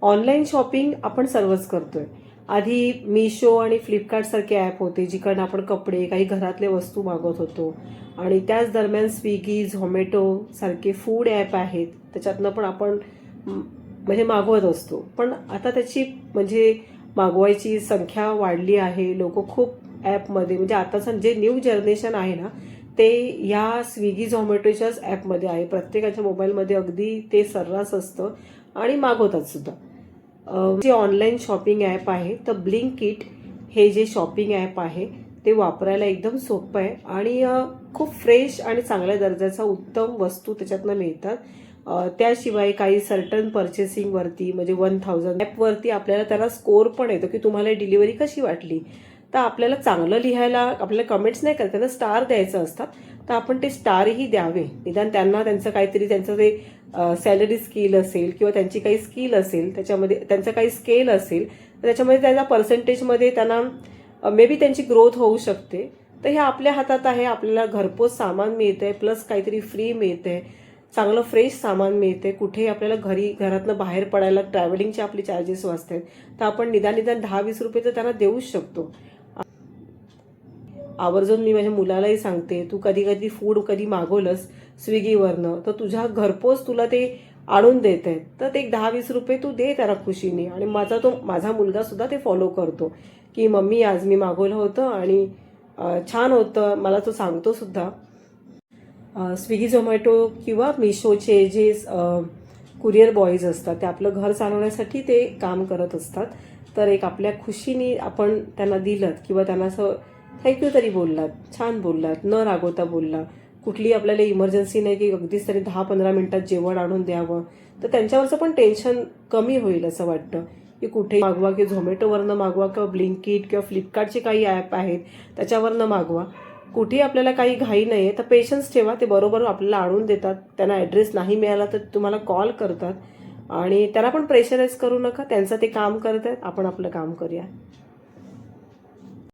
Online shopping आपण सर्वच करतोय. आधी मिशो आणि फ्लिपकार्ट सारखे ॲप होते, जिकडनं आपण कपडे, काही घरातले वस्तू मागवत होतो. आणि त्याच दरम्यान स्विगी, झोमॅटो सारखे फूड ॲप आहेत, त्याच्यातनं पण आपण म्हणजे मागवत असतो. पण आता त्याची म्हणजे मागवायची संख्या वाढली आहे. लोक खूप ॲपमध्ये म्हणजे आताचं जे न्यू जनरेशन आहे ना, ते या स्विगी झोमॅटोच्याच ॲपमध्ये आहे. प्रत्येकाच्या मोबाईलमध्ये अगदी ते सर्रास असतं आणि मागवतात सुद्धा. जे ऑनलाईन शॉपिंग ॲप आहे तर ब्लिंकिट हे जे शॉपिंग ॲप आहे ते वापरायला एकदम सोपं आहे आणि खूप फ्रेश आणि चांगल्या दर्जाचा उत्तम वस्तू त्याच्यातनं मिळतात. त्याशिवाय काही सर्टन पर्चेसिंगवरती म्हणजे 1000 ॲपवरती आपल्याला त्याला स्कोर पण येतो की तुम्हाला डिलिव्हरी कशी वाटली. तर आपल्याला चांगलं लिहायला आपल्याला कमेंट्स नाही करत, त्यांना स्टार द्यायचं असतात. तर आपण ते स्टारही द्यावे. निदान त्यांना त्यांचं काहीतरी त्यांचं ते सॅलरी स्किल असेल किंवा त्यांची काही स्किल असेल, त्याच्यामध्ये त्यांचं काही स्केल असेल, तर त्याच्यामध्ये त्यांना पर्सेंटेजमध्ये त्यांना मे बी त्यांची ग्रोथ होऊ शकते. तर हे आपल्या हातात आहे. आपल्याला घरपोच सामान मिळतंय, प्लस काहीतरी फ्री मिळतंय, चांगलं फ्रेश सामान मिळते. कुठेही आपल्याला घरातनं बाहेर पडायला ट्रॅव्हलिंगचे आपले चार्जेस वाचतात. तर आपण निदान 10-20 रुपये तर त्यांना देऊच शकतो. आवर्जून मी माझ्या मुलालाही सांगते, तू कधी कधी फूड कधी मागवलंस स्विगीवरनं तर तुझ्या घरपोच तुला ते आणून देत आहेत, तर ते 10-20 रुपये तू दे त्याला खुशीने. आणि माझा मुलगा सुद्धा ते फॉलो करतो की मम्मी आज मी मागवलं होतं आणि छान होतं, मला तो सांगतो सुद्धा. स्विगी झोमॅटो किंवा मिशोचे जे कुरिअर बॉईज असतात ते आपलं घर चालवण्यासाठी ते काम करत असतात. तर एक आपल्या खुशीने आपण त्यांना दिलं किंवा त्यांना असं थँक्यू तरी बोललात, छान बोललात, न रागवता बोलला, कुठली आपल्याला इमर्जन्सी नाही की अगदीच तरी 10-15 मिनिटात जेवण आणून द्यावं, तर त्यांच्यावरचं पण टेन्शन कमी होईल असं वाटतं. की कुठे मागवा की झोमॅटोवरनं मागवा किंवा ब्लिंकिट किंवा फ्लिपकार्टचे काही ॲप आहेत त्याच्यावरनं मागवा. कुठेही आपल्याला काही घाई नाही आहे तर पेशन्स ठेवा, ते बरोबर आपल्याला आणून देतात. त्यांना ॲड्रेस नाही मिळाला तर तुम्हाला कॉल करतात आणि त्याला पण प्रेशराईज करू नका. त्यांचं ते काम करत आहेत, आपण आपलं काम करूया.